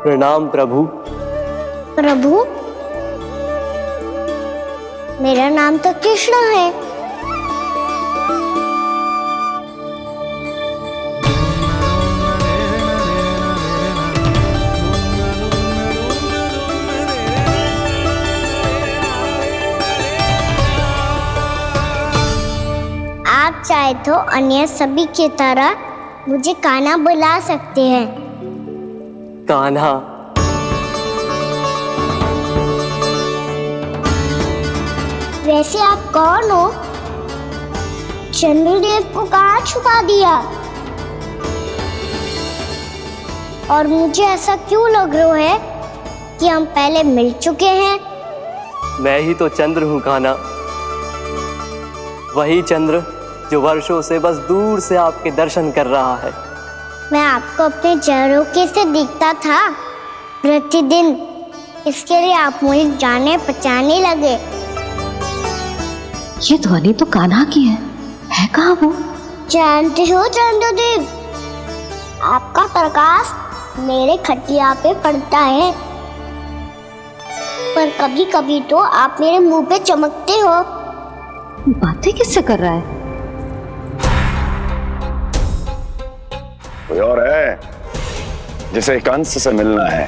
प्रणाम प्रभु। प्रभु, मेरा नाम तो कृष्ण है। आप चाहे तो अन्य सभी की तरह मुझे कान्हा बुला सकते हैं। कान्हा? वैसे आप कौन हो? चंद्रदेव को कहाँ छुपा दिया? और मुझे ऐसा क्यों लग रहा है कि हम पहले मिल चुके हैं? मैं ही तो चंद्र हूँ कान्हा, वही चंद्र जो वर्षों से बस दूर से आपके दर्शन कर रहा है। मैं आपको अपने झरोखे से दिखता था प्रतिदिन, इसके लिए आप मुझे जाने पहचाने लगे। ये ध्वनि तो कान्हा की है कहाँ वो? जानते हो चंद्रदेव, आपका प्रकाश मेरे खटिया पे पड़ता है, पर कभी कभी तो आप मेरे मुंह पे चमकते हो। बातें किससे कर रहा है? कोई और है जिसे कंस से मिलना है?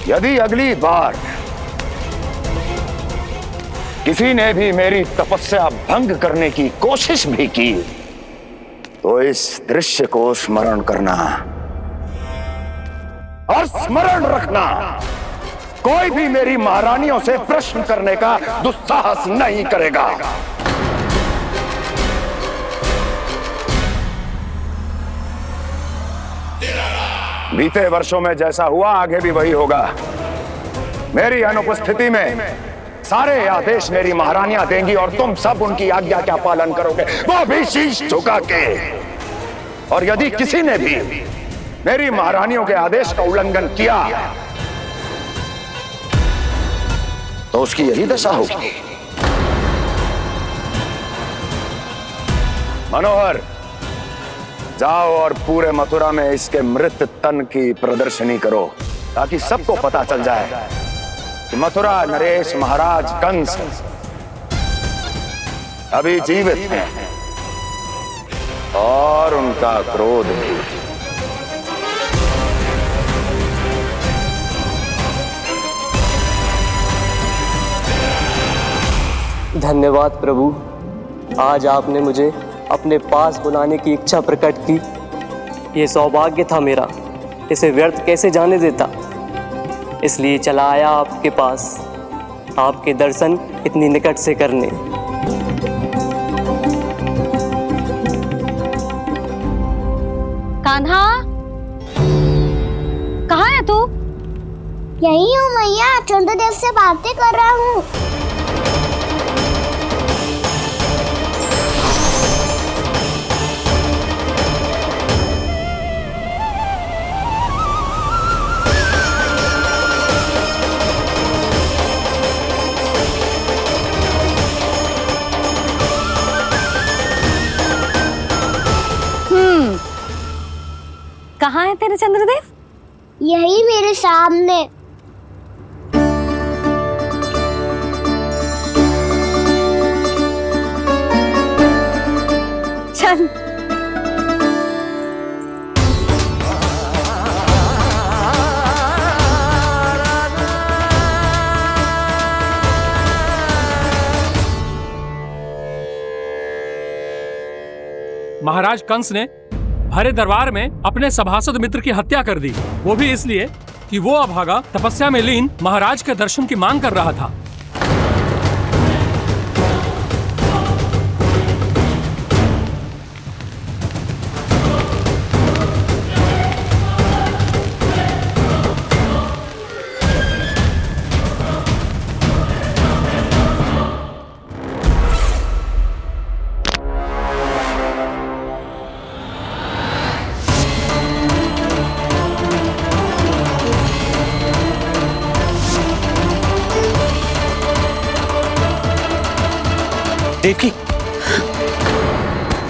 यदि अगली बार किसी ने भी मेरी तपस्या भंग करने की कोशिश भी की तो इस दृश्य को स्मरण करना और स्मरण रखना, कोई भी मेरी महारानियों से प्रश्न करने का दुस्साहस नहीं करेगा। बीते वर्षों में जैसा हुआ आगे भी वही होगा। मेरी अनुपस्थिति में सारे आदेश मेरी महारानियां देंगी और तुम सब उनकी आज्ञा का पालन करोगे, वो भी शीश झुका के। और यदि किसी ने भी मेरी महारानियों के आदेश का उल्लंघन किया तो उसकी यही दशा होगी। मनोहर, जाओ और पूरे मथुरा में इसके मृत तन की प्रदर्शनी करो, ताकि सबको पता चल जाए कि मथुरा नरेश महाराज कंस अभी जीवित हैं और उनका क्रोध भी। धन्यवाद प्रभु, आज आपने मुझे अपने पास बुलाने की इच्छा प्रकट की। ये सौभाग्य था मेरा, इसे व्यर्थ कैसे जाने देता। इसलिए चला आया आपके पास, आपके दर्शन इतनी निकट से करने। कान्हा, कहाँ है तू? यही हूँ मैया, चंद्रदेव से बातें कर रहा हूँ। कहाँ है तेरे चंद्रदेव? यही मेरे सामने। चल। महाराज कंस ने भरे दरबार में अपने सभासद मित्र की हत्या कर दी, वो भी इसलिए कि वो अभागा तपस्या में लीन महाराज के दर्शन की मांग कर रहा था। देवकी,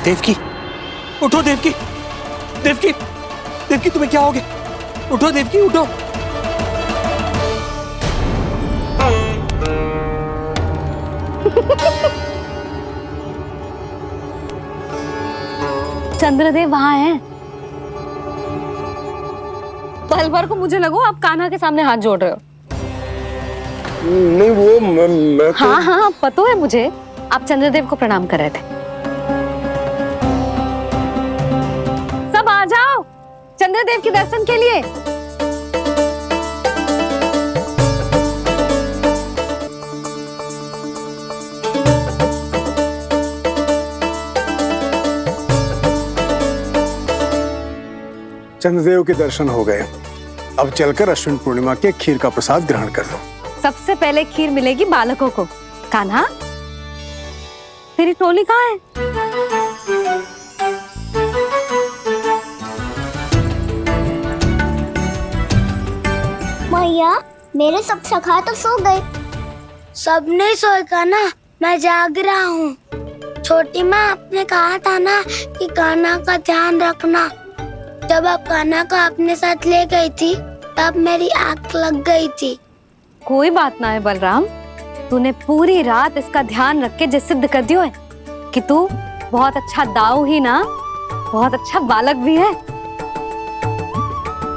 देवकी, उठो देवकी, देवकी, देवकी तुम्हें क्या हो गया? उठो देवकी, उठो। चंद्रदेव वहां हैं। पल भर को मुझे लगो आप कान्हा के सामने हाथ जोड़ रहे हो। नहीं वो मैं तो... हाँ हाँ पता है मुझे, आप चंद्रदेव को प्रणाम कर रहे थे। सब आ जाओ चंद्रदेव के दर्शन के लिए। चंद्रदेव के दर्शन हो गए। अब चलकर अश्विन पूर्णिमा के खीर का प्रसाद ग्रहण कर लो। सबसे पहले खीर मिलेगी बालकों को। कान्हा, तेरी टोली कहाँ है? मैया, मेरे सब सखा तो सो गए। सब नहीं सोए का ना, मैं जाग रहा हूँ। छोटी माँ, आपने कहा था ना कि कान्हा का ध्यान रखना। जब आप कान्हा को अपने साथ ले गई थी तब मेरी आंख लग गई थी। कोई बात ना है बलराम, तूने पूरी रात इसका ध्यान रख के जे सिद्ध कर दियो है कि तू बहुत अच्छा दाऊ ही ना, बहुत अच्छा बालक भी है।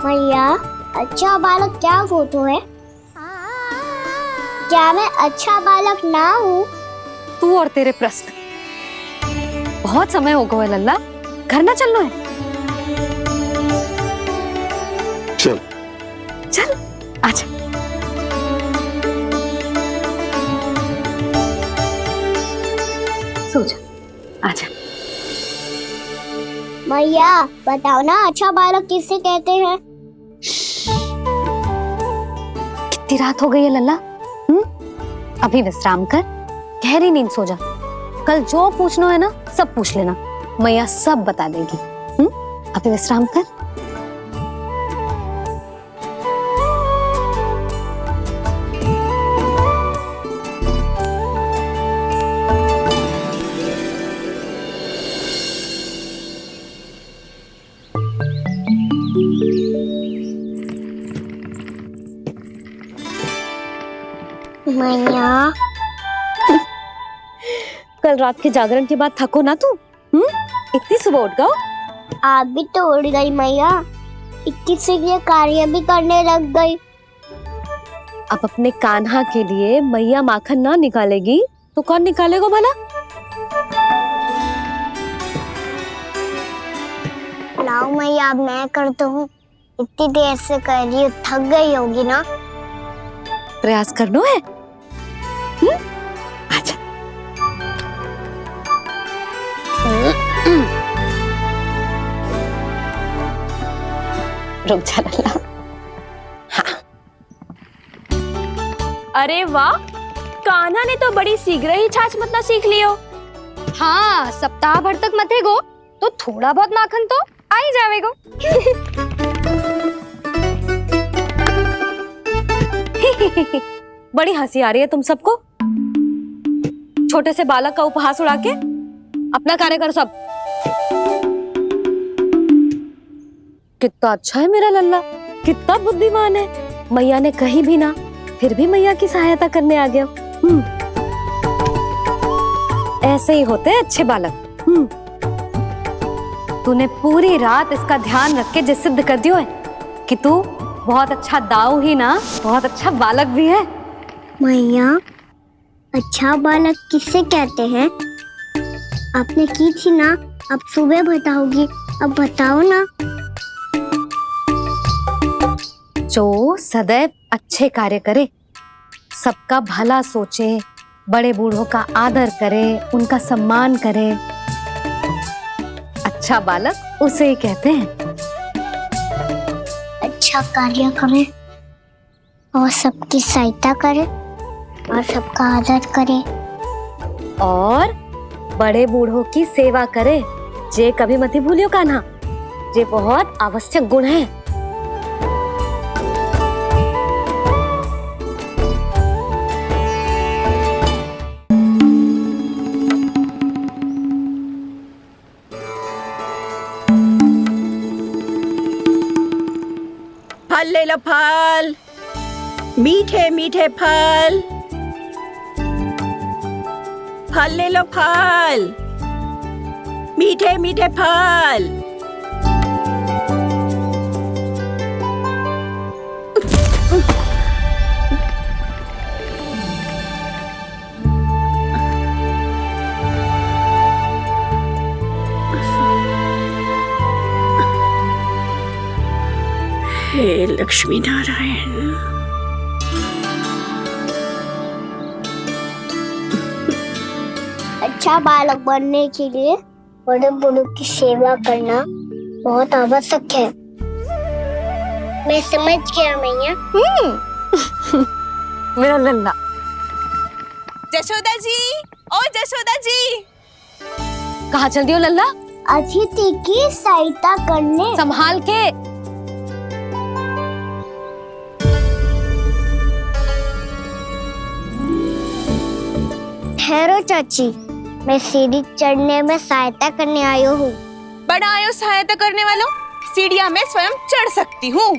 मैया, अच्छा बालक क्या फोटो है? क्या मैं अच्छा बालक ना हूँ? तू और तेरे प्रश्न। बहुत समय हो गया लल्ला, घर ना चलना है? चल चल आजा। सो जा, आजा। मैया, बताओ ना अच्छा बालक किसे कहते हैं? कितनी रात हो गई है लल्ला? अभी विश्राम कर, गहरी नींद सो जा। कल जो पूछना है ना सब पूछ लेना, मैया सब बता देगी। अभी विश्राम कर। मैया, कल रात के जागरण के बाद थको ना तू? इतनी सुबह उठ गओ? आप भी तो उड़ गई मैया। इतनी से ये कार्य भी करने लग गई। अब अपने कान्हा के लिए मैया माखन ना निकालेगी तो कौन निकालेगा भला? लाओ मैया, अब मैं करता हूँ। इतनी देर से कर रही हूँ, थक गई होगी ना। प्रयास करना है। आजा। रुक जा लल्ला। हाँ। अरे वाह, कान्हा ने तो बड़ी शीघ्र ही छाछ मतना सीख लियो। हाँ, सप्ताह भर तक मतेगो तो थोड़ा बहुत माखन तो आ ही जावेगो। बड़ी हंसी आ रही है तुम सबको। छोटे से बालक का उपहास उड़ा के अपना कार्य करो सब। कितना अच्छा है मेरा लल्ला, कितना बुद्धिमान है। मैया ने कही भी ना, फिर भी मैया की सहायता करने आ गया। ऐसे ही होते हैं अच्छे बालक। तूने पूरी रात इसका ध्यान रख के जे सिद्ध कर दियो है कि तू बहुत अच्छा दाऊ ही ना, बहुत अच्छा बालक भी है। मैया, अच्छा बालक किसे कहते हैं? आपने की थी ना, अब सुबह बताओगी। अब बताओ ना। जो सदैव अच्छे कार्य करे, सबका भला सोचे, बड़े बूढ़ों का आदर करे, उनका सम्मान करे, अच्छा बालक उसे ही कहते हैं। अच्छा कार्य करे और सबकी सहायता करे और सबका आदर करे और बड़े बूढ़ों की सेवा करे। जे कभी मत भूलियो कान्हा, जे बहुत आवश्यक गुण है। मीठे मीठे फल, फल ले लो फल, मीठे मीठे फल। हे लक्ष्मी नारायण। अच्छा बालक बनने के लिए बड़े बूढ़ों की सेवा करना बहुत आवश्यक है। मैं समझ गया मैया। मेरा लल्ला। जशोदा जी, ओ जशोदा जी, कहाँ चल रही हो लल्ला? अतिथि की सहायता करने। संभाल के। ठहरो चाची, मैं सीढ़ी चढ़ने में सहायता करने आई हूँ। बड़ा आयो सहायता करने वालों, सीढ़ियाँ मैं स्वयं चढ़ सकती हूँ।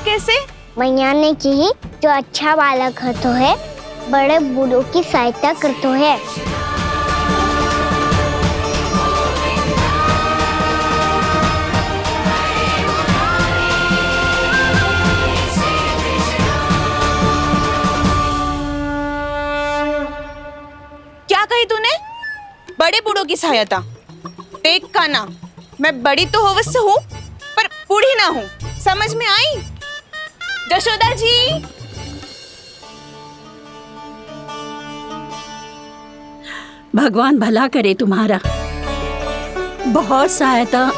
कैसे? मैया ने कही जो अच्छा बालक है तो है बड़े बूढ़ों की सहायता करते है। क्या कही तूने? बड़े बूढ़ों की सहायता? देख काना, मैं बड़ी तो अवश्य हूँ पर बूढ़ी ना हूँ, समझ में आई? जशोदा जी, भगवान भला करे तुम्हारा। बहुत सहायता।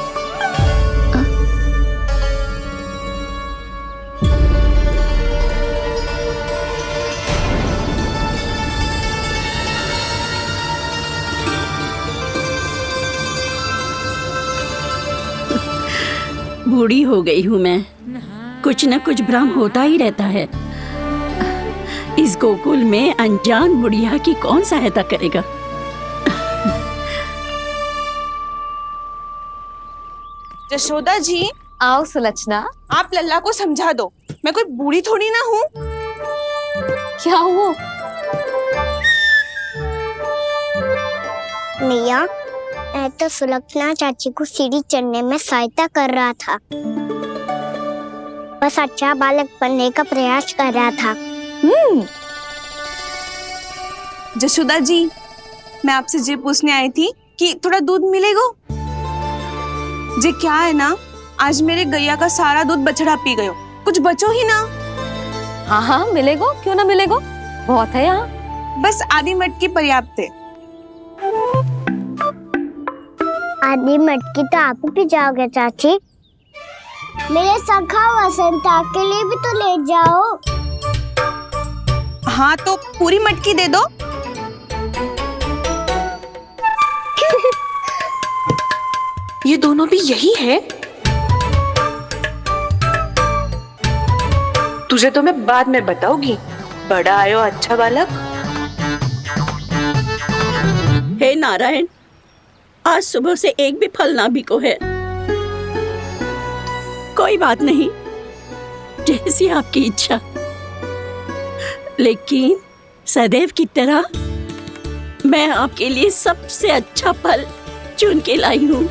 बूढ़ी हो गई हूँ मैं, कुछ न कुछ भ्रम होता ही रहता है। इस गोकुल में अनजान बुढ़िया की कौन सहायता करेगा? जशोदा जी, आओ सुलक्षणा। आप लल्ला को समझा दो, मैं कोई बूढ़ी थोड़ी ना हूँ। क्या हुआ? मैया, मैं तो सुलक्षणा चाची को सीढ़ी चढ़ने में सहायता कर रहा था, बस अच्छा बालक बनने का प्रयास कर रहा था। जशोदा जी, मैं आपसे ये पूछने आई थी कि थोड़ा दूध मिलेगा? जे क्या है ना, आज मेरे गैया का सारा दूध बछड़ा पी गयो, कुछ बचो ही ना। हाँ हाँ मिलेगो, क्यों ना मिलेगो, बहुत है यहाँ। बस आधी मटकी पर्याप्त है। आधी मटकी तो आप ही पी जाओगे चाची, मेरे सखा वसंता के लिए भी तो ले जाओ। हाँ तो पूरी मटकी दे दो। ये दोनों भी यही है? तुझे तो मैं बाद में बताऊंगी, बड़ा आयो अच्छा बालक। हे नारायण, आज सुबह से एक भी फल ना बिको है। कोई बात नहीं, जैसी आपकी इच्छा, लेकिन सदैव की तरह मैं आपके लिए सबसे अच्छा फल चुन के लाई हूँ।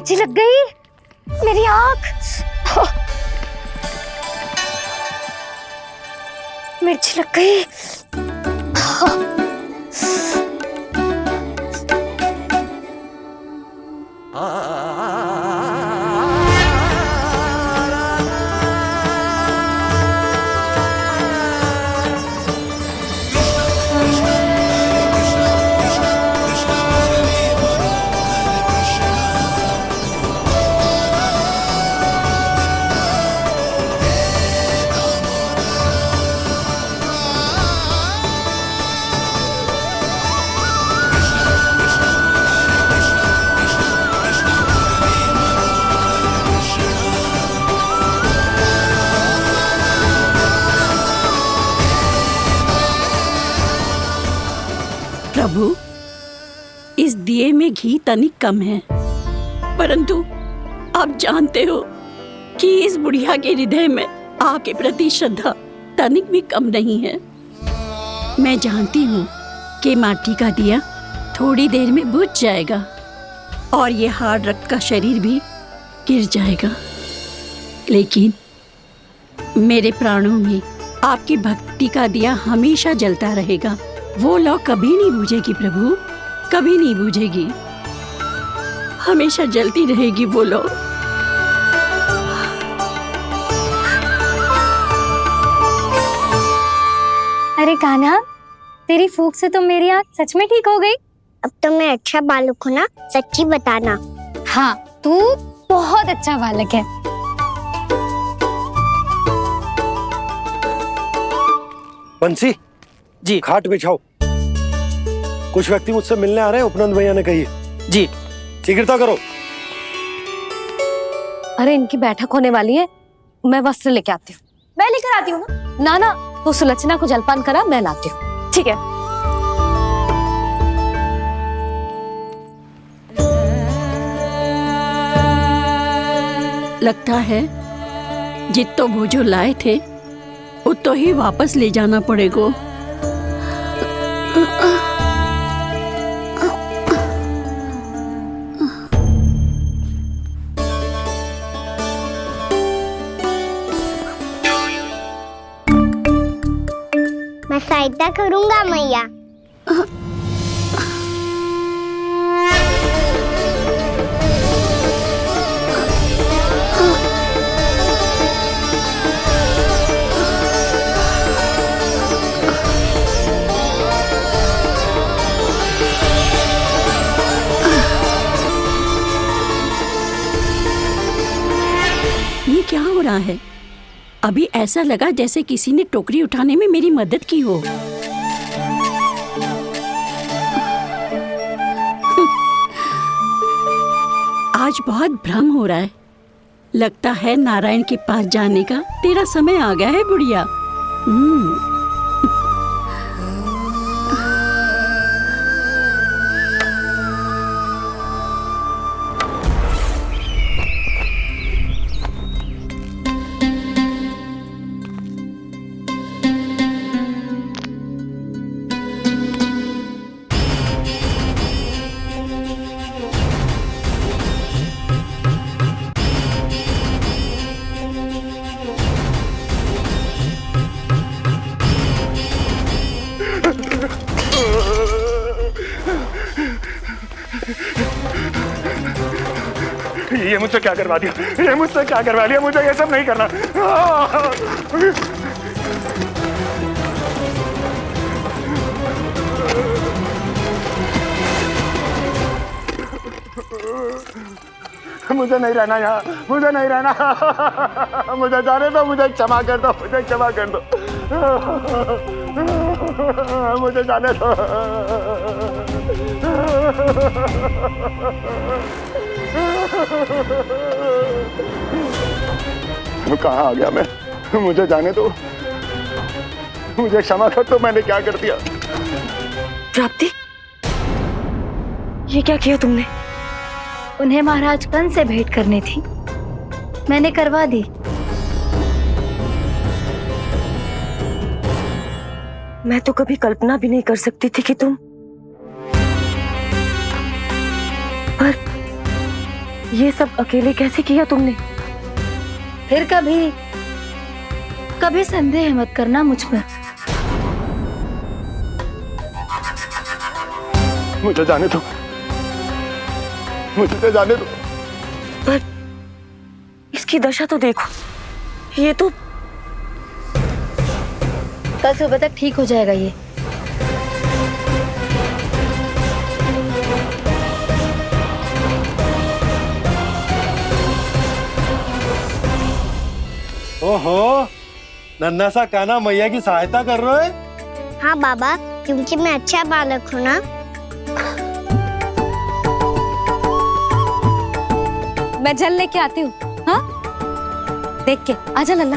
मिर्ची लग गई, मेरी आंख। मिर्ची लग गई। प्रभु, इस दिए में घी तनिक कम है, परंतु आप जानते हो कि इस बुढ़िया के हृदय में आपके प्रति श्रद्धा तनिक भी कम नहीं है। मैं जानती हूँ कि माटी का दिया थोड़ी देर में बुझ जाएगा और ये हार्ड रक्त का शरीर भी गिर जाएगा, लेकिन मेरे प्राणों में आपकी भक्ति का दिया हमेशा जलता रहेगा। वो लौ कभी नहीं बुझेगी प्रभु, कभी नहीं बुझेगी, हमेशा जलती रहेगी वो लौ। अरे कान्हा, तेरी फूंक से तो मेरी आंख सच में ठीक हो गई। अब तो मैं अच्छा बालक हूँ ना, सच्ची बताना। हाँ, तू बहुत अच्छा बालक है। बंसी जी। खाट बिछाओ, कुछ व्यक्ति मुझसे मिलने आ रहे हैं, उपनंद भैया ने कही है। जी। शीघ्रता करो। अरे इनकी बैठक होने वाली है, मैं वस्त्र लेके आती हूँ। मैं लेकर आती हूँ ना। ना, तो सुलक्षणा को जलपान करा, मैं लाती हूँ। ठीक है। लगता है जितो भोजो लाए थे उतो ही वापस ले जाना पड़ेगा। मैं सहायता करूंगा मैया। ये क्या हो रहा है? अभी ऐसा लगा जैसे किसी ने टोकरी उठाने में मेरी मदद की हो। आज बहुत भ्रम हो रहा है। लगता है नारायण के पास जाने का तेरा समय आ गया है बुढ़िया। ये मुझसे क्या करवा दिया, ये मुझसे क्या करवा लिया, मुझे ये सब नहीं करना। मुझे नहीं रहना यहाँ, मुझे नहीं रहना, मुझे जाने दो, मुझे क्षमा कर दो, मुझे क्षमा कर दो, मुझे जाने दो। कहाँ आ गया मैं? मुझे जाने दो, मुझे क्षमा कर दो, मैंने क्या कर दिया? प्राप्ति, ये क्या किया तुमने? उन्हें महाराज कंस से भेंट करनी थी, मैंने करवा दी। मैं तो कभी कल्पना भी नहीं कर सकती थी ये सब अकेले कैसे किया तुमने? फिर कभी कभी संदेह मत करना मुझ पर। मुझे जाने दो, मुझे जाने दो। पर इसकी दशा तो देखो, ये तो कल सुबह तक ठीक हो जाएगा ये। ओहो, नन्हा सा कान्हा मैया की सहायता कर रहे हो? हाँ बाबा, क्योंकि मैं अच्छा बालक हूँ ना। मैं जल लेके आती हूँ। हाँ, देख के आजा लल्ला।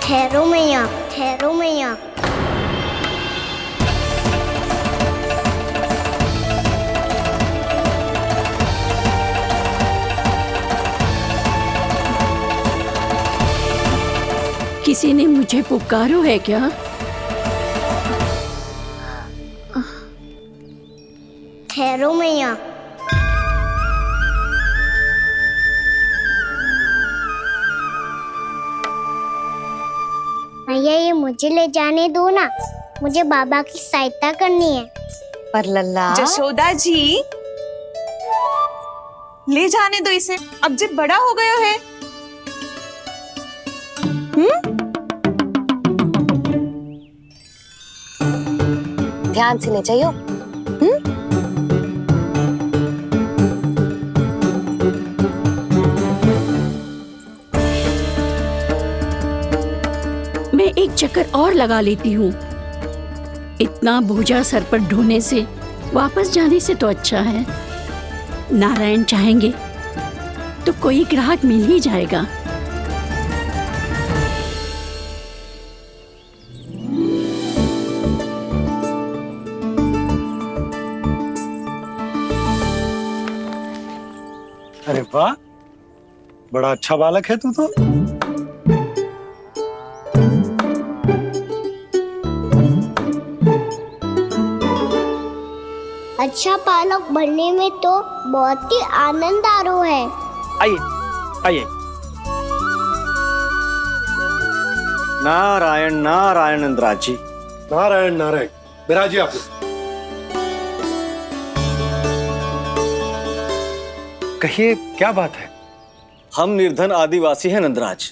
ठहरो मैया, ठहरो मैया। किसी ने मुझे पुकारो है क्या? ठहरो मैया। मैया ये मुझे ले जाने दो ना, मुझे बाबा की सहायता करनी है। पर लल्ला, जशोदा जी, ले जाने दो इसे, अब जब बड़ा हो गया है। ध्यान से ले जाइयो। मैं एक चक्कर और लगा लेती हूँ। इतना बोझा सर पर ढोने से वापस जाने से तो अच्छा है। नारायण चाहेंगे तो कोई ग्राहक मिल ही जाएगा। अरे वाह, बड़ा अच्छा बालक है तू तो। अच्छा बालक बनने में तो बहुत ही आनंद आ रहा है। आइए आइए। नारायण नारायण नंदराज जी। नारायण नारायण, बिराजिए आप। कहिए क्या बात है? हम निर्धन आदिवासी हैं नंदराज,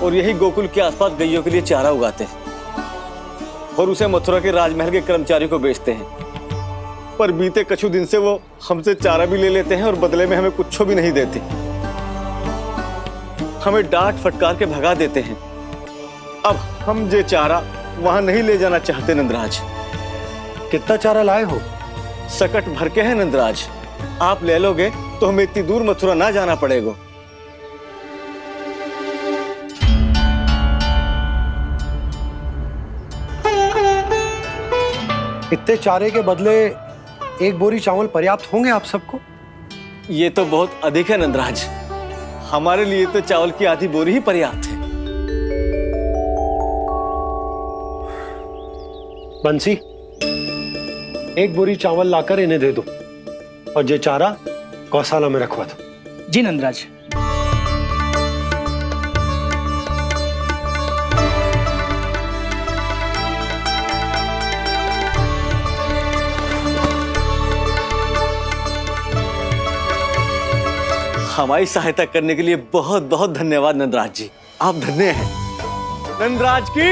और यही गोकुल के आसपास गैयों के लिए चारा उगाते हैं और उसे मथुरा के राजमहल के कर्मचारियों को बेचते हैं। पर बीते कुछ दिन से वो हमसे चारा भी ले लेते हैं और बदले में हमें कुछ भी नहीं देते। हमें डांट फटकार के भगा देते हैं। अब हम ये चारा वहां नहीं ले जाना चाहते नंदराज। कितना चारा लाए हो? सकट भर के है नंदराज। आप ले लोगे तो हमें इतनी दूर मथुरा ना जाना पड़ेगा। इतने चारे के बदले एक बोरी चावल पर्याप्त होंगे आप सबको? ये तो बहुत अधिक है नंदराज। हमारे लिए तो चावल की आधी बोरी ही पर्याप्त है। बंसी, एक बोरी चावल लाकर इन्हें दे दो और ये चारा गौशाला में रखवा दो। जी नंदराज। हमारी सहायता करने के लिए बहुत बहुत धन्यवाद नंदराज जी। आप धन्य हैं। नंदराज की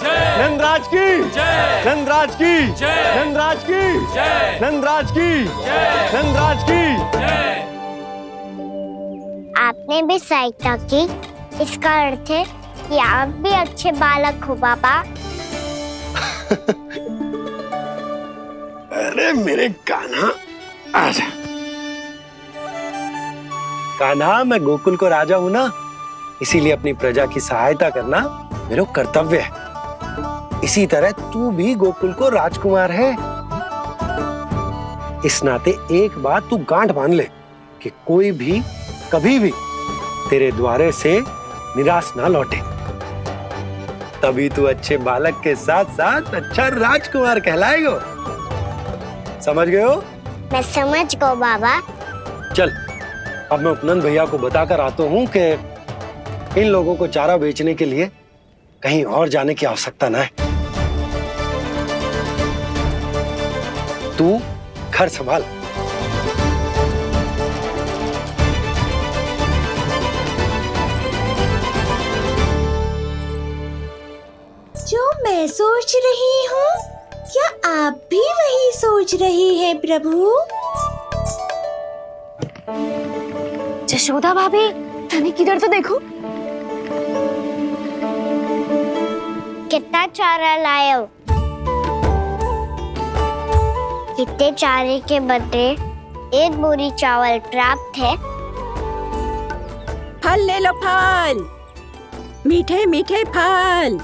जय, नंदराज की जय, नंदराज की जय, नंदराज की जय, नंदराज की जय, नंदराज की जय। आपने भी सहायता की, इसका अर्थ है कि आप भी अच्छे बालक हो बाबा। अरे मेरे कान्हा, आजा। कान्हा, मैं गोकुल को राजा हूं ना, इसीलिए अपनी प्रजा की सहायता करना मेरा कर्तव्य है। इसी तरह तू भी गोकुल को राजकुमार है। इस नाते एक बात तू गांठ बांध ले कि कोई भी कभी भी तेरे द्वारे से निराश ना लौटे। तभी तू अच्छे बालक के साथ साथ अच्छा राजकुमार कहलाएगा। समझ गए हो? मैं समझ गो बाबा। चल अब मैं उपनंद भैया को बताकर आता हूँ कि इन लोगों को चारा बेचने के लिए कहीं और जाने की आवश्यकता ना है। तू घर संभाल। जो मैं सोच रही हूँ, क्या आप भी वही सोच रहे हैं प्रभु? जशोदा भाभी, तनिक किधर तो देखो। कितना चारा लाए हो? कितने चारे के बदले 1 बोरी चावल प्राप्त है। फल ले लो, फल, मीठे मीठे फल।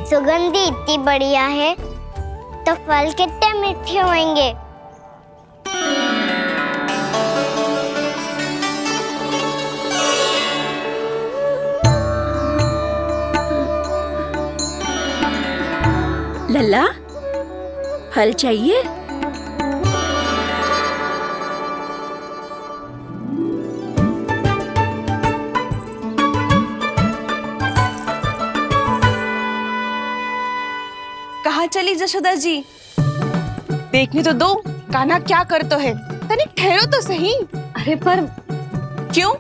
सुगंधी इतनी बढ़िया है तो फल कितने मीठे होंगे। लल्ला, फल चाहिए? कहाँ चली जशोदा जी? देखने तो दो कान्हा क्या करते है। तनिक ठहरो तो सही। अरे पर क्यों?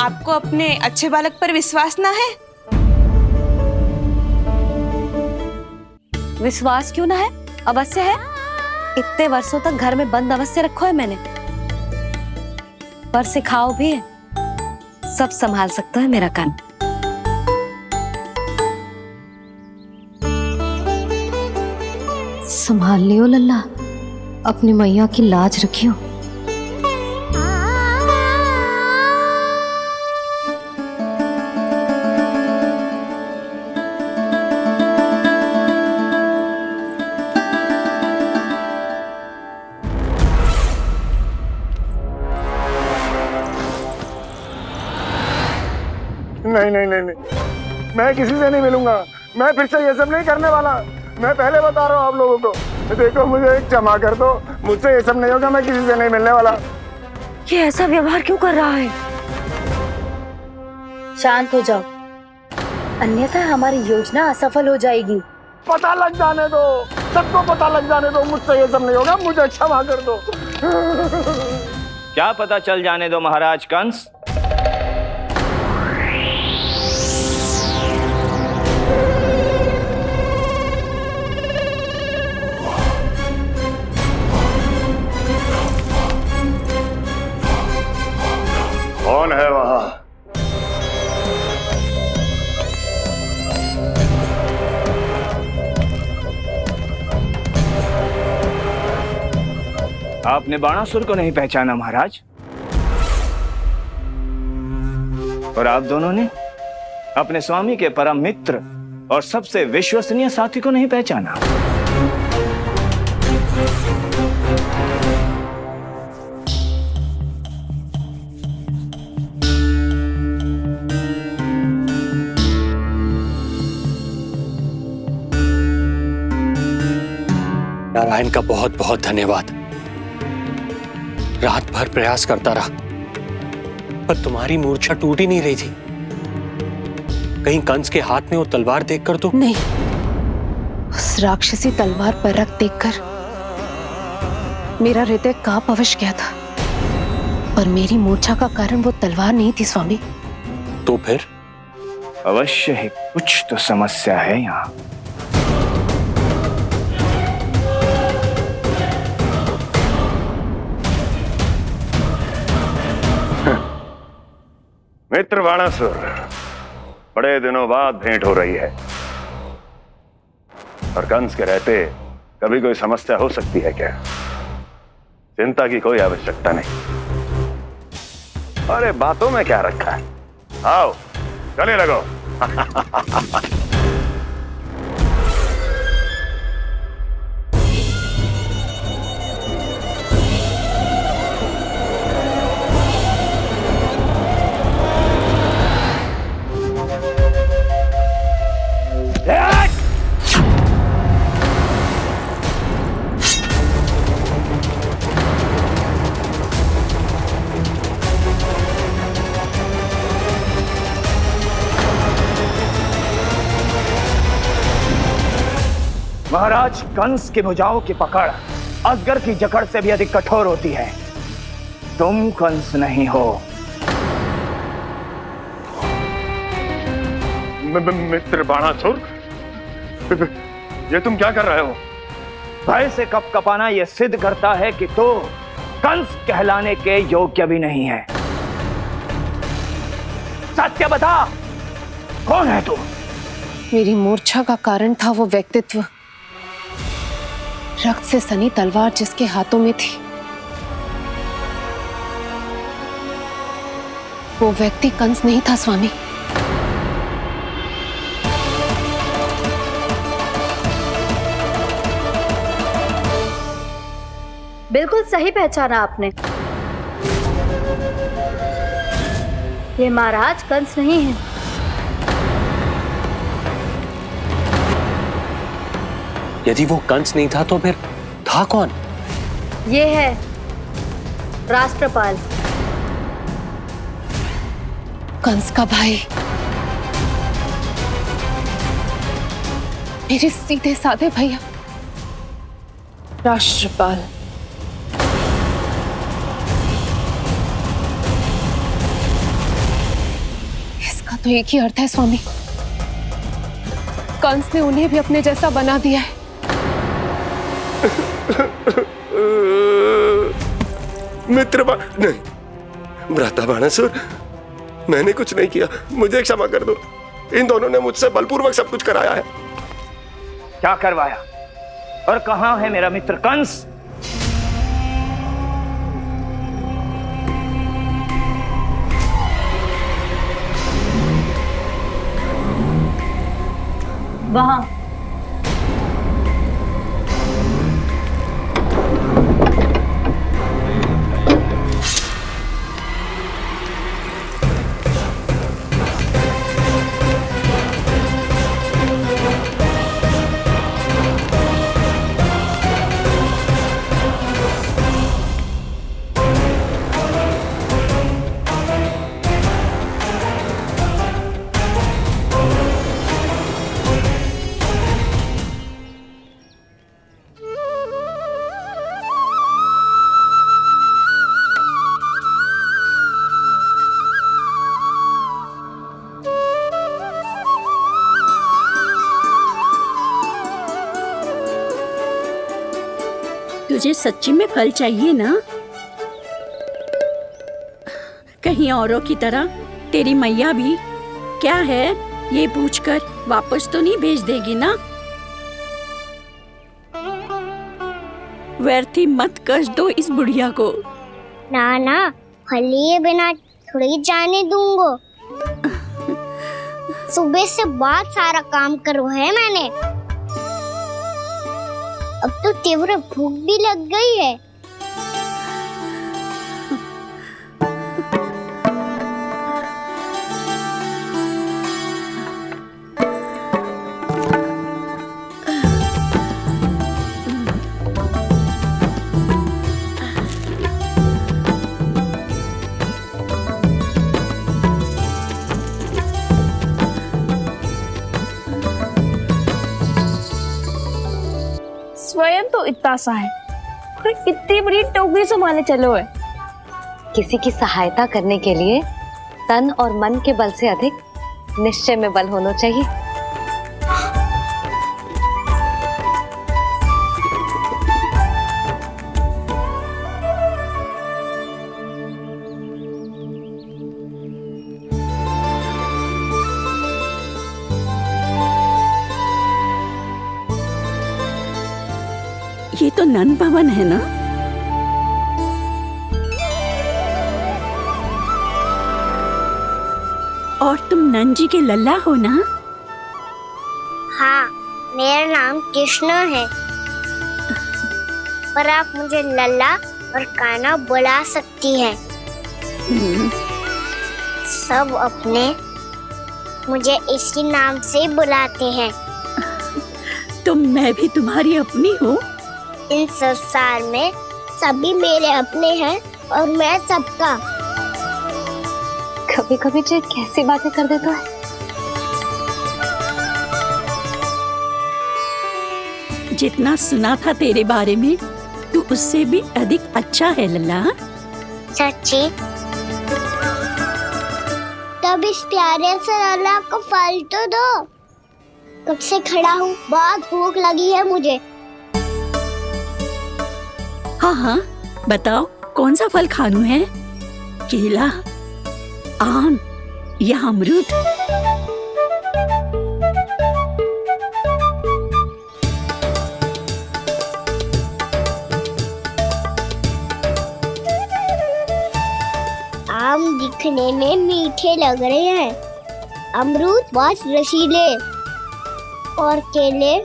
आपको अपने अच्छे बालक पर विश्वास ना है? विश्वास क्यों ना है? अवश्य है। इतने वर्षों तक घर में बंद अवश्य रखो है मैंने, पर सिखाओ भी है। सब संभाल सकता है मेरा कान। संभाल लियो लल्ला, अपनी मैया की लाज रखियो। नहीं नहीं नहीं नहीं, मैं किसी से नहीं मिलूंगा। मैं फिर से ये सब नहीं करने वाला। मैं पहले बता रहा हूँ आप लोगों को। देखो मुझे एक क्षमा कर दो, मुझसे ये सब नहीं होगा। मैं किसी से नहीं मिलने वाला। ये ऐसा व्यवहार क्यों कर रहा है? शांत हो जाओ, अन्यथा हमारी योजना असफल हो जाएगी। पता लग जाने दो, सबको पता लग जाने दो। मुझसे ये सब नहीं होगा, मुझे क्षमा कर दो। क्या पता चल जाने दो महाराज कंस? कौन है वहां? आपने बाणासुर को नहीं पहचाना महाराज, और आप दोनों ने अपने स्वामी के परम मित्र और सबसे विश्वसनीय साथी को नहीं पहचाना। नारायण का बहुत बहुत धन्यवाद। रात भर प्रयास करता रहा, पर तुम्हारी मूर्छा टूट ही नहीं रही थी। कहीं कंस के हाथ में वो तलवार देखकर तो नहीं, उस राक्षसी तलवार पर रख देखकर मेरा हृदय कांप अवश गया था, पर मेरी मूर्छा का कारण वो तलवार नहीं थी स्वामी। तो फिर? अवश्य ही कुछ तो समस्या है यहाँ। मित्र बाणासुर, बड़े दिनों बाद भेंट हो रही है, और कंस के रहते कभी कोई समस्या हो सकती है क्या? चिंता की कोई आवश्यकता नहीं। अरे बातों में क्या रखा है? आओ गले लगो। महाराज, कंस की भुजाओं की पकड़ अजगर की जकड़ से भी अधिक कठोर होती है। तुम कंस नहीं हो। मित्र बाणासुर, ये तुम क्या कर रहे हो? भय से कपकपाना यह सिद्ध करता है कि तो कंस कहलाने के योग्य भी नहीं है। सत्य बता, कौन है तू? मेरी मूर्छा का कारण था वो व्यक्तित्व, रक्त से सनी तलवार जिसके हाथों में थी। वो व्यक्ति कंस नहीं था स्वामी। बिल्कुल सही पहचाना आपने। ये महाराज कंस नहीं है। यदि वो कंस नहीं था तो फिर था कौन? ये है राष्ट्रपाल। कंस का भाई, मेरे सीधे साधे भैया राष्ट्रपाल। इसका तो एक ही अर्थ है स्वामी, कंस ने उन्हें भी अपने जैसा बना दिया है। नहीं, भ्राता बाणासुर, मैंने कुछ नहीं किया, मुझे क्षमा कर दो। इन दोनों ने मुझसे बलपूर्वक सब कुछ कराया है। क्या करवाया? और कहां है मेरा मित्र कंस? वहां। तुझे सच्ची में फल चाहिए ना? कहीं औरों की तरह तेरी मैया भी क्या है ये पूछकर वापस तो नहीं भेज देगी ना? व्यर्थ ही मत कष्ट दो इस बुढ़िया को। ना ना, फल लिए बिना थोड़ी जाने दूंगा। सुबह से बहुत सारा काम करो है मैंने। अब तो तीव्र भूख भी लग गई है। स्वयं तो इतना सा है, फिर कितनी बड़ी टोकरी संभाले चलो है। किसी की सहायता करने के लिए तन और मन के बल से अधिक निश्चय में बल होना चाहिए। ये तो नन भवन है ना? और तुम नन जी के लल्ला हो ना? हाँ, मेरा नाम कृष्ण है, पर आप मुझे लल्ला और कान्हा बुला सकती हैं। सब अपने मुझे इसी नाम से बुलाते हैं। तो मैं भी तुम्हारी अपनी हूँ। इन संसार में सभी मेरे अपने हैं और मैं सबका। कभी कभी जो कैसी बातें कर देता है। जितना सुना था तेरे बारे में तू उससे भी अधिक अच्छा है लल्ला। सच्ची? तब इस प्यारे से लल्ला को फल तो दो। कब से खड़ा हूँ, बहुत भूख लगी है मुझे। हाँ हाँ बताओ कौन सा फल खानू है? केला, आम या अमरूद? आम दिखने में मीठे लग रहे हैं, अमरूद बहुत रसीले और केले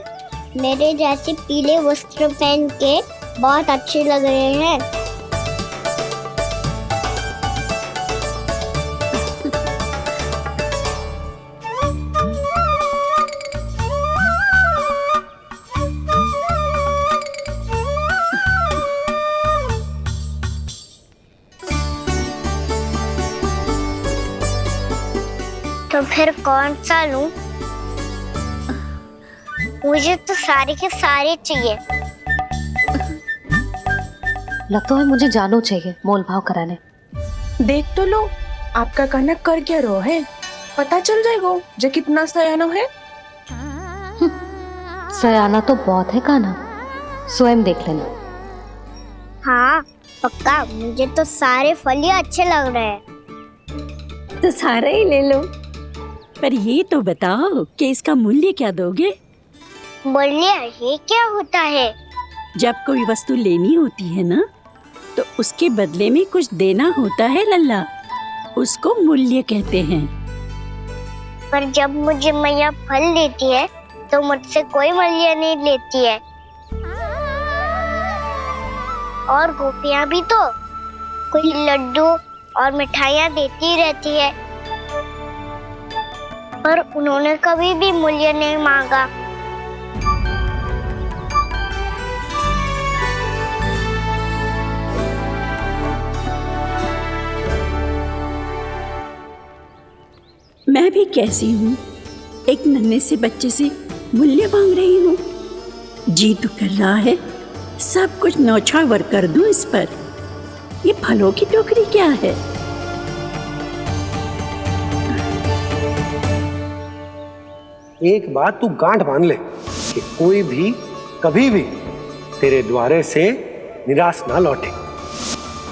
मेरे जैसे पीले वस्त्र पहन के बहुत अच्छे लग रहे हैं। तो फिर कौन सा लूं? मुझे तो सारे के सारे चाहिए। लगता है मुझे जानू चाहिए मोल भाव कराने। देख तो लो आपका कहना कर क्या रो है, पता चल जाएगा जो कितना सयानो है। सयाना तो बहुत है कान्हा, स्वयं देख लेना। हाँ पक्का, मुझे तो सारे फल ही अच्छे लग रहे हैं। तो सारा ही ले लो, पर ये तो बताओ कि इसका मूल्य क्या दोगे? मूल्य ये क्या होता है? जब कोई वस्तु लेनी होती है ना तो उसके बदले में कुछ देना होता है लल्ला, उसको मूल्य कहते हैं। पर जब मुझे मैया फल देती है तो मुझसे कोई मूल्य नहीं लेती है। और गोपियां भी तो कोई लड्डू और मिठाइयाँ देती रहती है, पर उन्होंने कभी भी मूल्य नहीं मांगा। मैं भी कैसी हूँ, एक नन्हे से बच्चे से मूल्य मांग रही हूँ। जी तो कर रहा है सब कुछ न्यौछावर कर दूं इस पर। ये फलों की टोकरी क्या है? एक बात तू गांठ बांध ले कि कोई भी कभी भी तेरे द्वारे से निराश ना लौटे,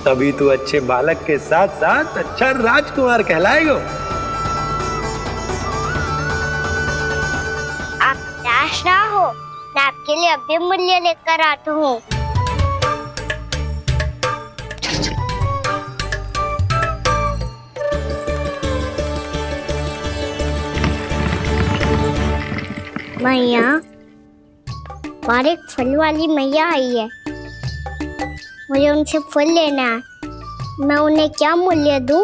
तभी तू अच्छे बालक के साथ साथ अच्छा राजकुमार कहलाएगा। आप निराश ना हो, मैं आपके लिए अभी मूल्य लेकर आता हूँ। मैया, और एक फल वाली मैया आई है, मुझे उनसे फल लेना है। मैं उन्हें क्या मूल्य दूं?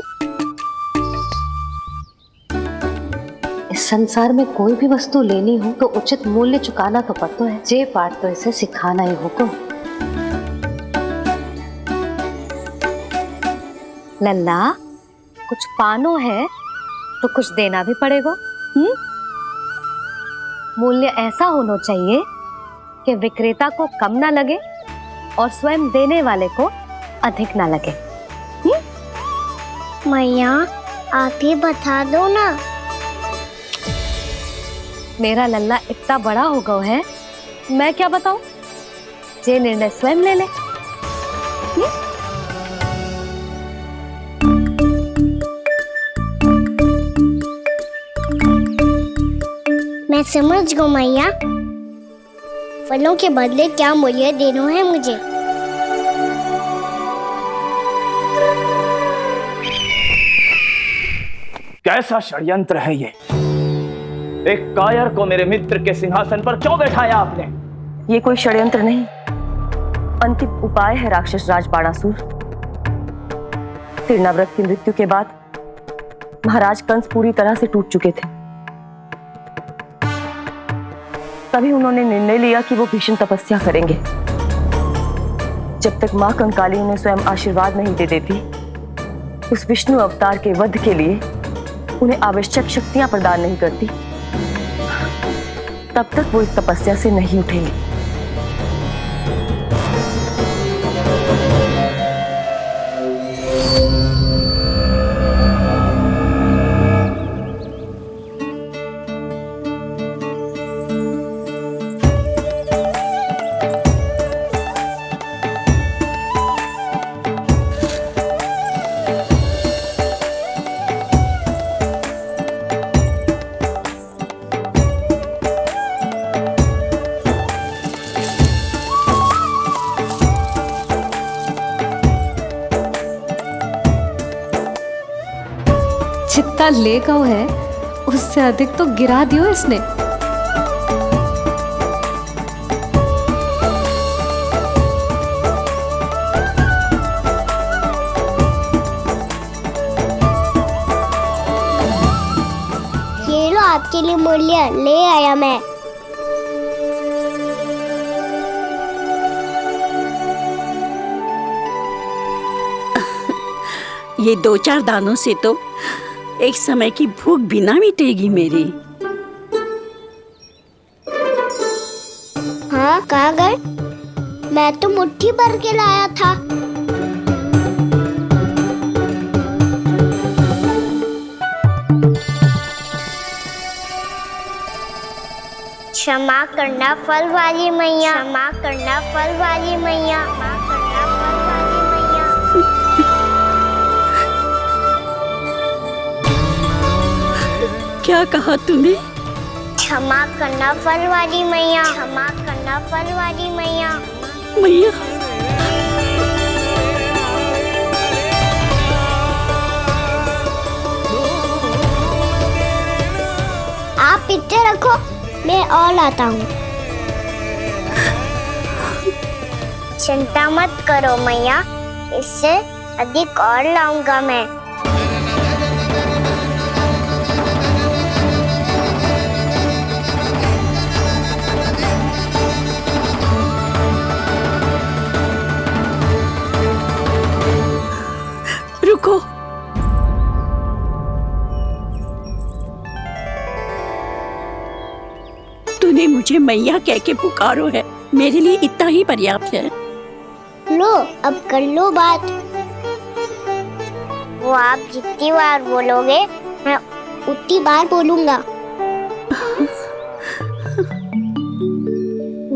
इस संसार में कोई भी वस्तु लेनी हो तो उचित मूल्य चुकाना तो पड़ता है। जे पाठ तो इसे सिखाना ही होगा। लल्ला, कुछ पानो है तो कुछ देना भी पड़ेगा। मूल्य ऐसा होना चाहिए कि विक्रेता को कम ना लगे और स्वयं देने वाले को अधिक ना लगे। मैया, आप ही बता दो ना। मेरा लल्ला इतना बड़ा हो गया है, मैं क्या बताऊं? जे निर्णय स्वयं ले ले। मैं समझ गई मैया, फलों के बदले क्या मूल्य देना है मुझे। कैसा षड्यंत्र है ये? एक कायर को मेरे मित्र के सिंहासन पर क्यों बैठाया आपने? ये कोई षड्यंत्र नहीं, अंतिम उपाय है राक्षस राज बाणासुर। तिरनाव्रत की मृत्यु के बाद महाराज कंस पूरी तरह से टूट चुके थे। तभी उन्होंने निर्णय लिया कि वो भीषण तपस्या करेंगे। जब तक मां कंकाली उन्हें स्वयं आशीर्वाद नहीं दे देती, उस विष्णु अवतार के वध के लिए उन्हें आवश्यक शक्तियां प्रदान नहीं करती, तब तक वो इस तपस्या से नहीं उठेंगे। जितना ले गओ है उससे अधिक तो गिरा दियो इसने। ये लो आपके लिए मूल्य ले आया मैं। ये 2-4 दानों से तो एक समय की भूख भी ना मिटेगी मेरी। हाँ, कहाँ गए? मैं तो मुट्ठी भर के लाया था। क्षमा करना फल वाली मैया, क्षमा करना फल वाली मैया, क्षमा करना फल वाली मैया। क्या कहा तूने? क्षमा करना फल वाली मैया, क्षमा करना फल वाली मैया। मैया आप इतने रखो, मैं और लाता हूँ। चिंता मत करो मैया, इससे अधिक और लाऊंगा मैं। रुको, तूने मुझे मैया कह के पुकारो है, मेरे लिए इतना ही पर्याप्त है। लो, अब कर लो बात। वो आप जितनी बार बोलोगे मैं उतनी बार बोलूंगा।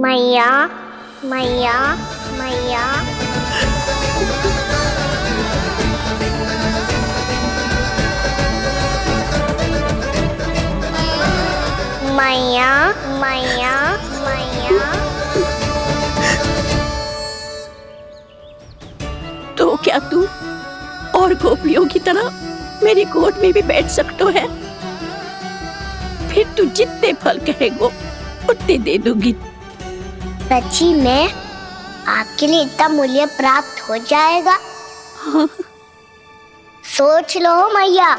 मैया, मैया, मैया। मैया, मैया, मैया। तो क्या तू और गोपियों की तरह मेरी गोद में भी बैठ सकते है? फिर तू जितने फल कहेगो उतने दे दूंगी। सच्ची में आपके लिए इतना मूल्य प्राप्त हो जाएगा? हाँ। सोच लो मैया,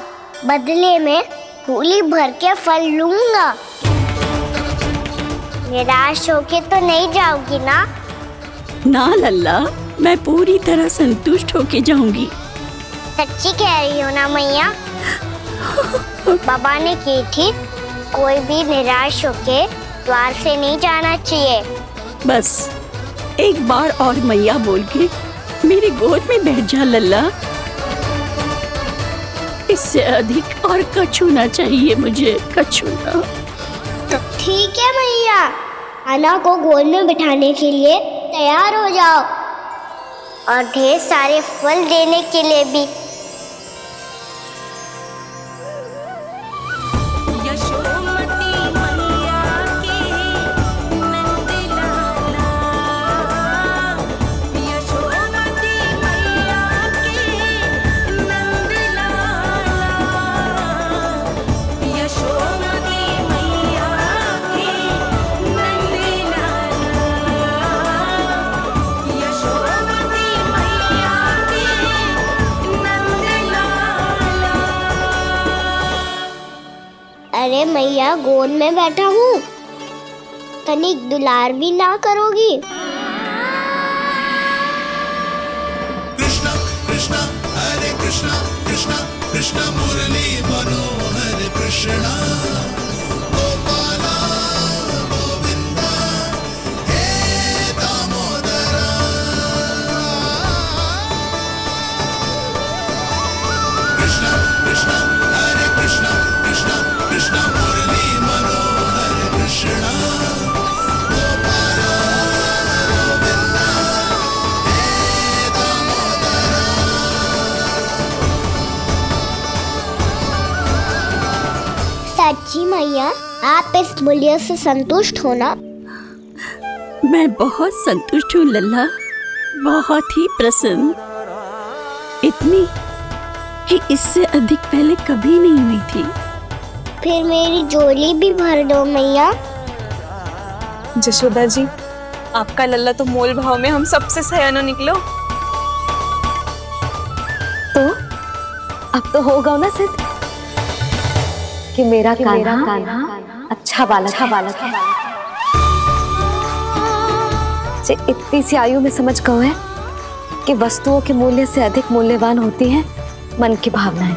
बदले में फूली भर के फल लूंगा। निराश होके तो नहीं जाओगी ना? ना लल्ला, मैं पूरी तरह संतुष्ट होके जाऊंगी। सच्ची कह रही हो ना मैया? बाबा ने की थी, कोई भी निराश होके द्वार से नहीं जाना चाहिए। बस एक बार और मैया बोल के मेरी गोद में बैठ जा लल्ला। इससे अधिक और कछु ना चाहिए मुझे, कछु ना। तो ठीक है मैया, अन्ना को गोद में बिठाने के लिए तैयार हो जाओ और ढेर सारे फल देने के लिए भी। अरे मैया, गोद में बैठा हूँ, तनिक दुलार भी ना करोगी? कृष्णा कृष्णा हरे कृष्णा कृष्णा कृष्णा मुरली मनोहर कृष्णा गोपाला गोविंदा हे दामोदरा। कृष्णा कृष्णा हरे कृष्णा कृष्णा कृष्णा मुरली मनोहर कृष्णा गोपाला गोविंदा हे दामोदरा। सच्ची मैया, आप इस मूल्य से संतुष्ट हो ना? मैं बहुत संतुष्ट हूँ लल्ला, बहुत ही प्रसन्न। कि इससे अधिक पहले कभी नहीं हुई थी। फिर मेरी झोली भी भर दो मैया। जशोदा जी, आपका लल्ला तो मोल भाव में हम सबसे सयाना निकलो। तो अब तो होगा ना सिद्ध कि मेरा कान्हा अच्छा बालक है। जे इतनी सी आयु में समझ गए है कि वस्तुओं के मूल्य से अधिक मूल्यवान होती है मन की भावनाएं।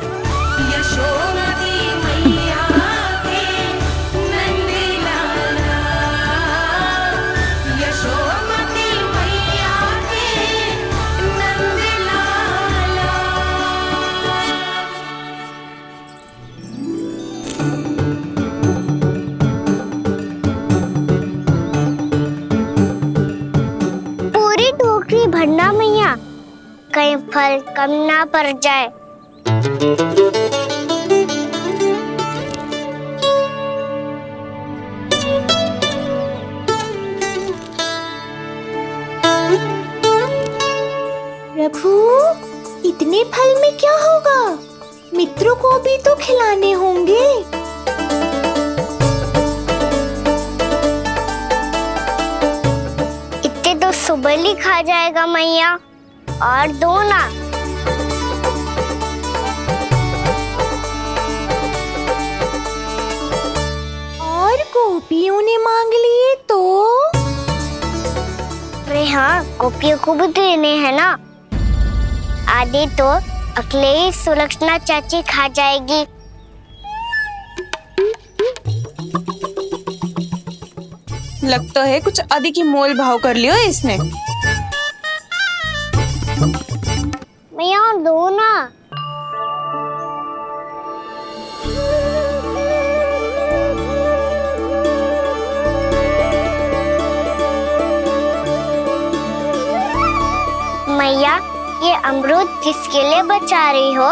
पूरी टोकरी भरना मैया, कहीं फल कम ना पड़ जाए। प्रभु, इतने फल में क्या होगा? मित्रों को भी तो खिलाने होंगे। इतने तो सुबह ही खा जाएगा मैया, और दो ना। और गोपियों ने मांग लिए तो? अरे हाँ, गोपियों को भी देने हैं ना। आधे तो अकेले सुलक्षणा चाची खा जाएगी। लगता है कुछ अधिक ही मोल भाव कर लियो इसने। मैया और दो ना। मैया, ये अमरूद किसके लिए बचा रही हो?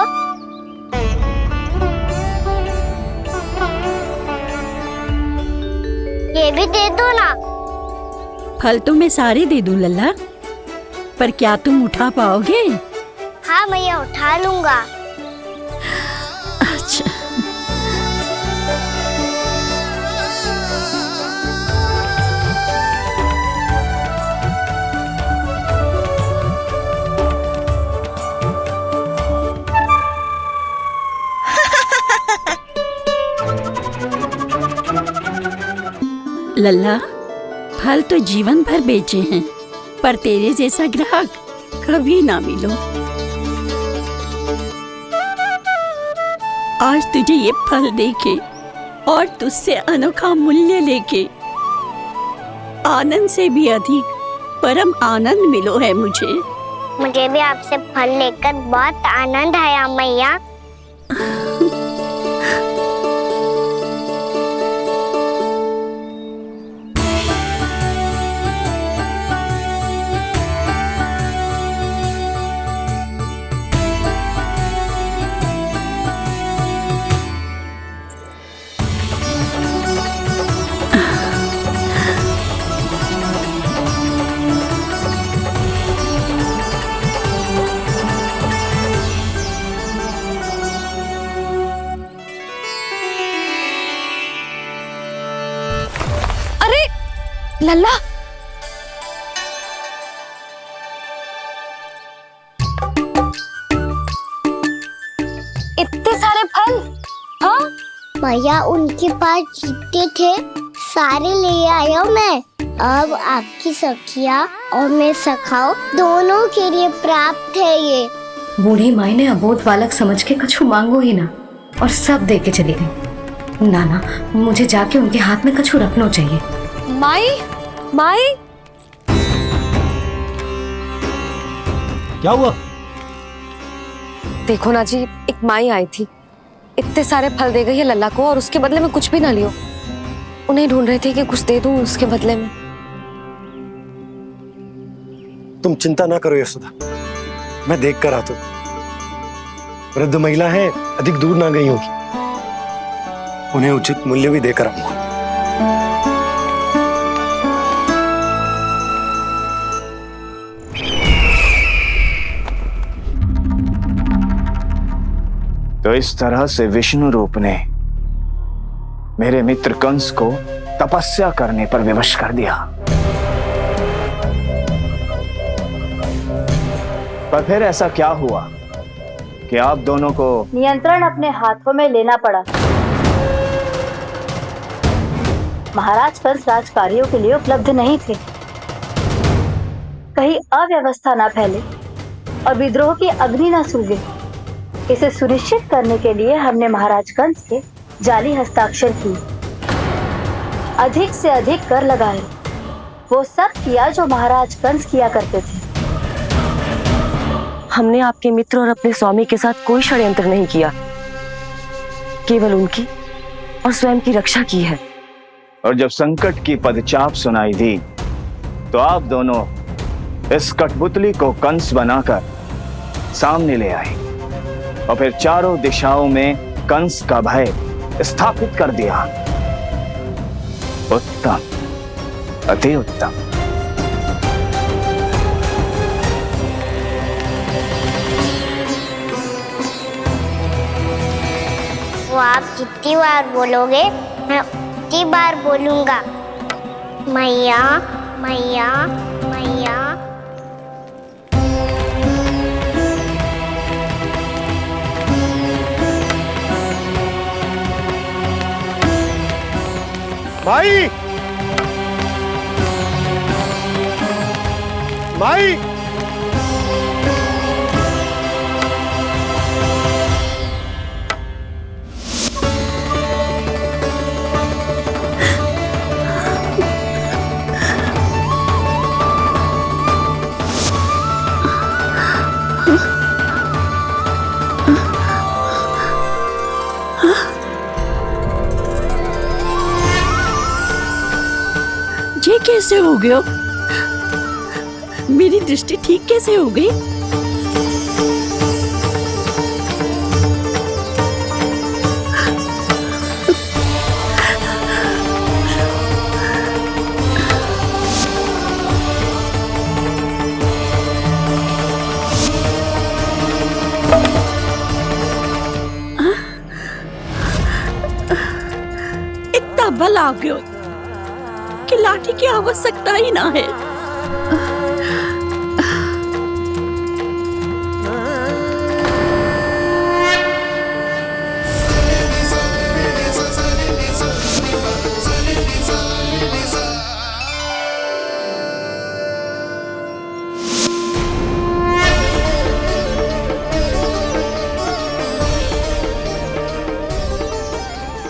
ये भी दे दो ना। फल तो मैं सारे दे दूं लल्ला, पर क्या तुम उठा पाओगे? हाँ मैया, उठा लूंगा। अच्छा। लल्ला, फल तो जीवन भर बेचे हैं, पर तेरे जैसा ग्राहक कभी ना मिलो। आज तुझे ये फल देके और तुझसे अनोखा मूल्य लेके आनंद से भी अधिक परम आनंद मिलो है मुझे। मुझे भी आपसे फल लेकर बहुत आनंद आया मैया। लल्ला, इतने सारे फल? हाँ भैया, उनके पास जितने थे सारे ले आया मैं। अब आपकी सखिया और मैं सखाओ दोनों के लिए प्राप्त है ये। बूढ़ी माई ने अबोध बालक समझ के कछु मांगो ही ना, और सब दे के चली गई। ना, मुझे जाके उनके हाथ में कछु रखना चाहिए। माई, माई, क्या हुआ? देखो ना जी, एक माई आई थी, इतने सारे फल दे गई है लल्ला को, और उसके बदले में कुछ भी ना लियो। उन्हें ढूंढ रही थी कि कुछ दे दूं उसके बदले में। तुम चिंता ना करो यशोदा, मैं देख कर आता हूं। वृद्ध महिला है, अधिक दूर ना गई होगी, उन्हें उचित मूल्य भी देकर आऊंगा। तो इस तरह से विष्णु रूप ने मेरे मित्र कंस को तपस्या करने पर विवश कर दिया। पर फिर ऐसा क्या हुआ कि आप दोनों को नियंत्रण अपने हाथों में लेना पड़ा। महाराज कंस राजकार्यों के लिए उपलब्ध नहीं थे। कहीं अव्यवस्था न फैले और विद्रोह की अग्नि न सूझे, इसे सुनिश्चित करने के लिए हमने महाराज कंस के जाली हस्ताक्षर किए, अधिक से अधिक कर लगाए, वो सब किया जो महाराज कंस किया करते थे। हमने आपके मित्र और अपने स्वामी के साथ कोई षड्यंत्र नहीं किया, केवल उनकी और स्वयं की रक्षा की है। और जब संकट की पदचाप सुनाई दी तो आप दोनों इस कठपुतली को कंस बनाकर सामने ले आए और फिर चारों दिशाओं में कंस का भय स्थापित कर दिया। उत्तम, अति उत्तम। वो आप जितनी बार बोलोगे मैं उतनी बार बोलूंगा। मैया मैया मैया। माई, माई, ये कैसे हो गया? मेरी दृष्टि ठीक कैसे हो गई? इतना बल आ गया कि लाठी की आवश्यकता ही ना है।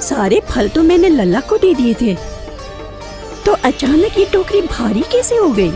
सारे फल तो मैंने लल्ला को दे दिए थे, तो अचानक ये टोकरी भारी कैसे हो गई?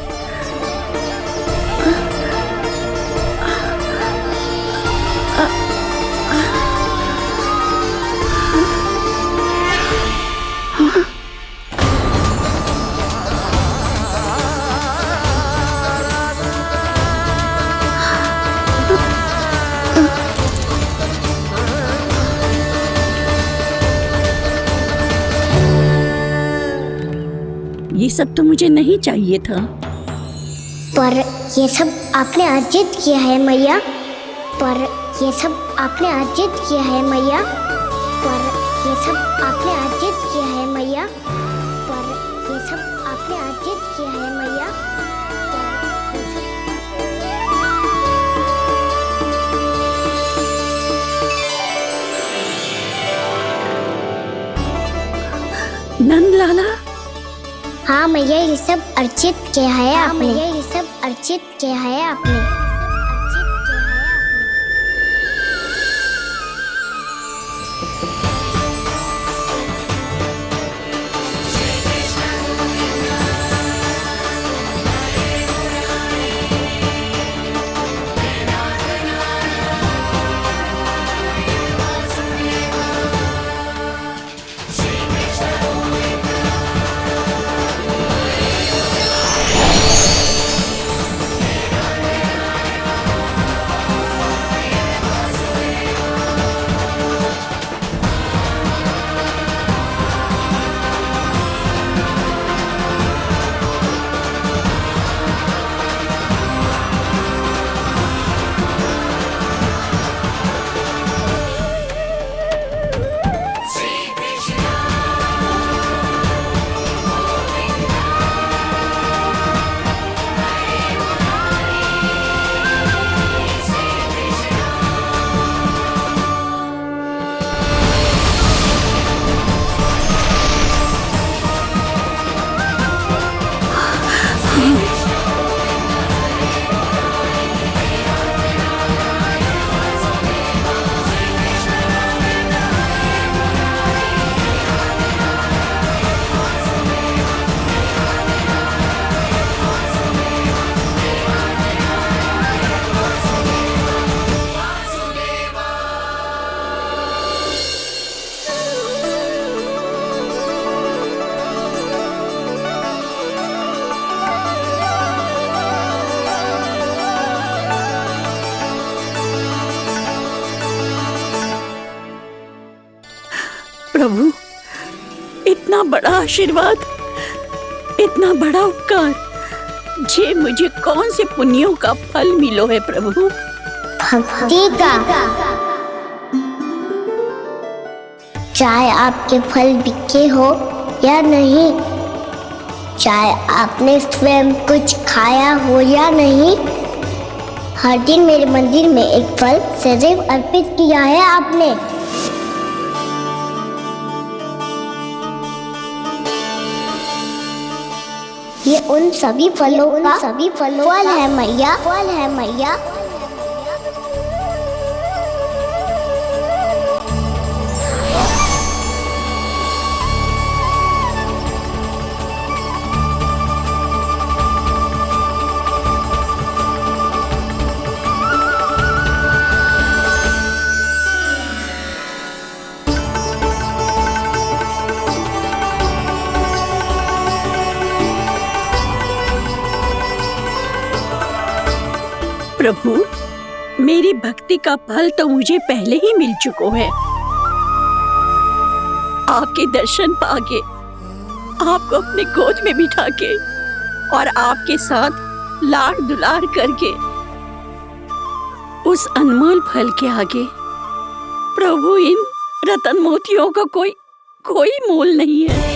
ये सब तो मुझे नहीं चाहिए था। पर ये सब आपने अर्जित किया है मैया। पर ये सब आपने अर्जित किया है मैया। पर ये सब आपने अर्जित किया है मैया। पर ये सब आपने अर्जित किया है मैया। नंद लाला। हाँ मैया, ये सब अर्जित किया है आपने। मैया, ये सब अर्जित किया है आपने। प्रभु, इतना बड़ा आशीर्वाद, इतना बड़ा उपकार, जे मुझे कौन से पुण्यों का फल मिलो है प्रभु? भक्ति का। चाहे आपके फल बिके हो या नहीं, चाहे आपने स्वयं कुछ खाया हो या नहीं, हर दिन मेरे मंदिर में एक फल सदैव अर्पित किया है आपने। ये उन सभी फलों का फल है मैया, फल है मैया। प्रभु, मेरी भक्ति का फल तो मुझे पहले ही मिल चुका है। आपके दर्शन पाके, आपको अपने गोद में बिठा के और आपके साथ लाड दुलार करके, उस अनमोल फल के आगे प्रभु इन रतन मोतियों का कोई मोल नहीं है।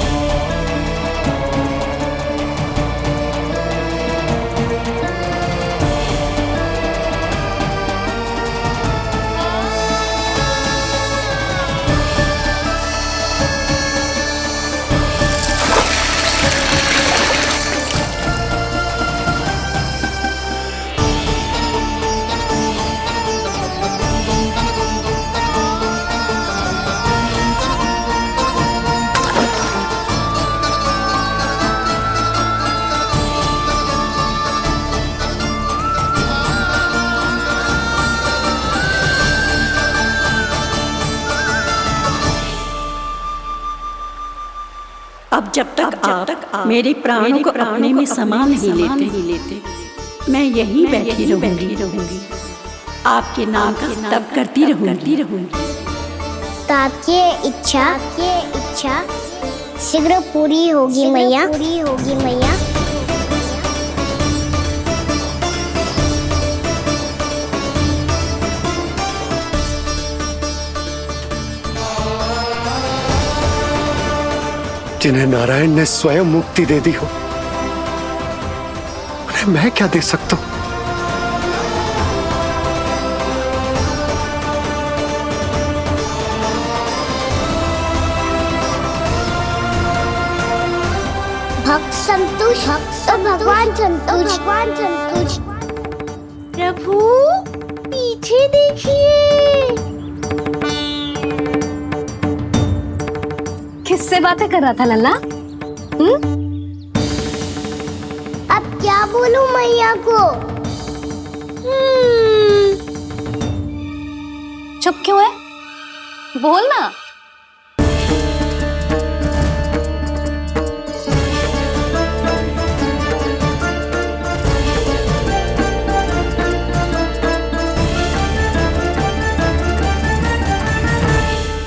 अब जब तक आप मेरे प्राणों को अपने में समा नहीं लेते, मैं यहीं बैठी रहूंगी, आपके नाम का तप करती रहूंगी। तो आपकी इच्छा शीघ्र पूरी होगी मैया। जिन्हें नारायण ने स्वयं मुक्ति दे दी हो, उन्हें मैं क्या दे सकता हूं? भक्त संतोष, भगवान संतोष। प्रभु पीछे देखिए। किससे बातें कर रहा था लल्ला? अब क्या बोलूं मैया को? चुप क्यों है? बोल ना।